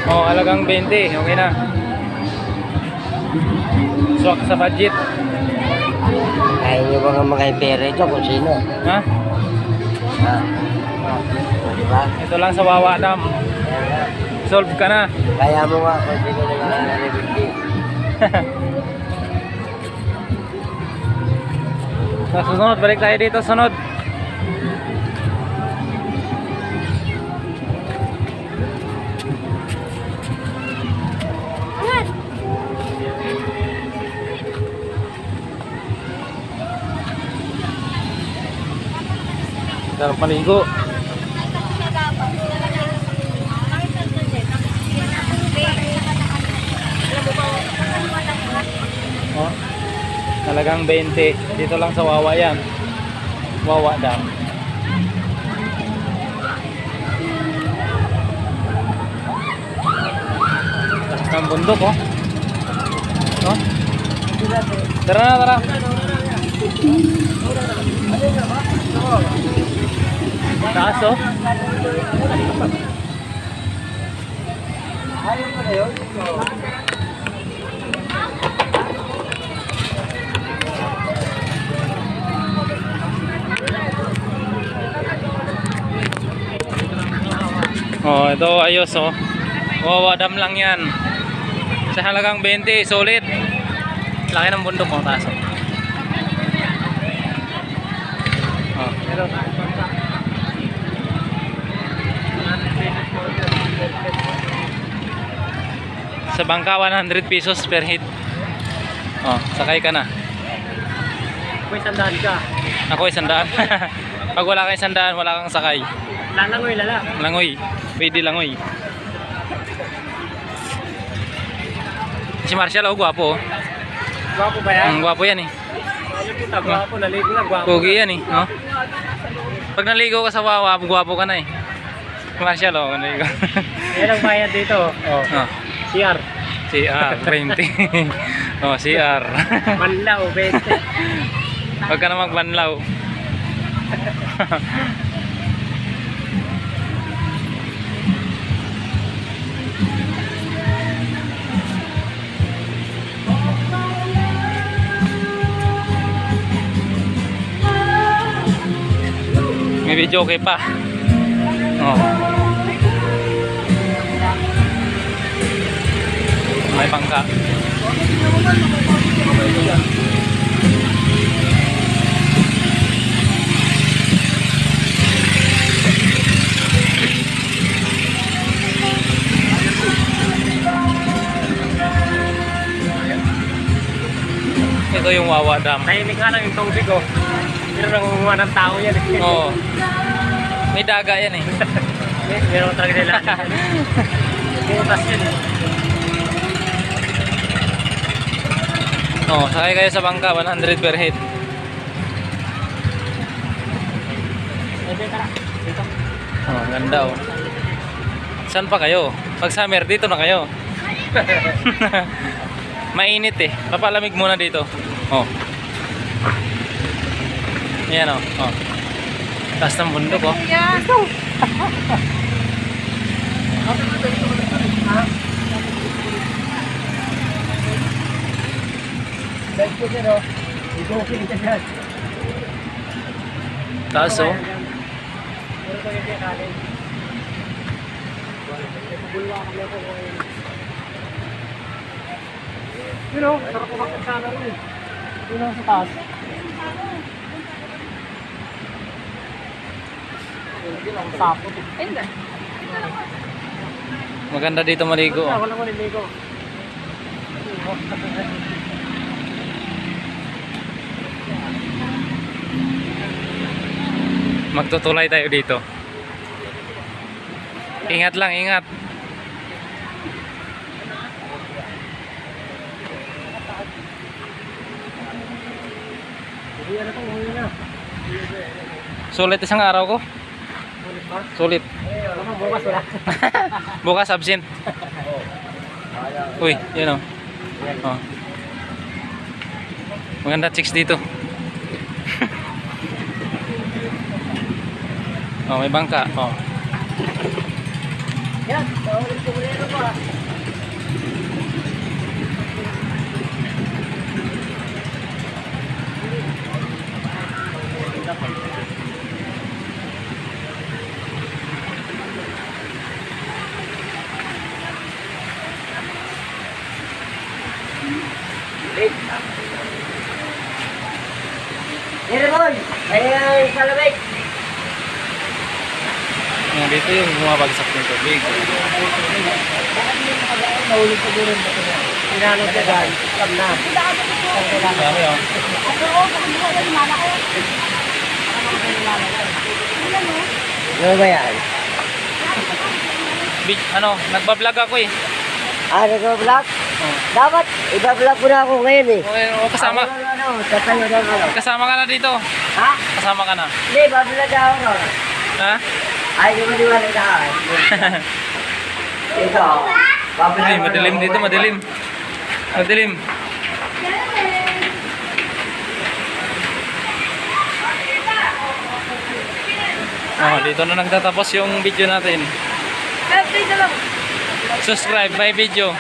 Oh, alagang 20. Okay na. Swak sa budget. Kaya nyo ba nga mga pera ito kung sino? Ha? Ha? Diba? Ito lang sa Wawa Dam. Solve ka na. Kaya mo nga kung sino nag-alibigdi. Sa sunod, balik tayo dito. Sunod. Sarap maligo. Oh, talagang 20. Dito lang sa Wawa yan. Wawa Dam. Taas ng bundok, oh. Oh. Tara na, tara. Taas, oh. Ayaw mo na yun? Oh, ito ayos, oh. Wawa Dam lang yan. Sa halagang 20, sulit. Laki ng bundok, oh, taas, oh. Oh, ito. Sa bangka 100 pesos per head. Oh, sakay ka na. May sandaan ka. Ako 100. Pag wala kang 100, wala kang sakay. Lalangoy lala. Langoy. Pwede langoy. Si Marshall, oh, gwapo, oh. Gwapo ba yan? Ang gwapo yan, eh. Ayaw kita, gwapo. Naligo na, gwapo. Pogi yan, eh. Oh. Pag naligo ka sa Wawa, gwapo ka na, eh. Marshall, oh, naligo. Yan ang bayad dito. Oh. Oh. CR. CR 20. Oh, CR. Manlaw, 20. Huwag ka na magbanlaw. May video okay pa. Oh. May bangka. Ito yung Wawa Dam. Tahimik nga lang yung tubig, oh. Pero nangunguha ng tao yan. Oo. May daga yan, eh. Meron talaga nila. Butas yun, eh. Oh, sakay kayo sa bangka, 100 per head. Oh, ganda, oh. Saan pa kayo? Pag summer, dito na kayo. Mainit, eh. Papalamig muna dito. Oh. Ayan, oh. Oh. Taas ng bundok, oh. Taas, oh. You know, sarap ko makasana rin. You know, sa taas. Sapo. Maganda dito maligo, oh. Wala ko niligo. Magtutulay tayo dito. Ingat lang, ingat. Sulit isang araw ko. Sulit. Bukas wala. Bukas absent. Uy, yan, oh. Oh. Maganda chicks dito. Oh, may bangka. Oh. Yan, ulit ko muli ito po. Here boy, ay salamig. Dito yung bumabagsak ng tubig. Nahulog ko din ba ito? Pinanong ka dahil. Alam na. Dami oh. Ano ba yan? Ano, nagbablog ako eh. Ah, nag-vlog? Oh. Dapat, iba-vlog ko na ako ngayon eh. O, kasama. Tatayo na ako. Kasama ka na dito. Ha? Kasama ka na. Hindi, bablog ako ron. Ha? Ay, di mo diwalan ka. Ito, bablog Ay, madilim dito, madilim. Madilim. Oh, dito na nagtatapos yung video natin. Subscribe my video.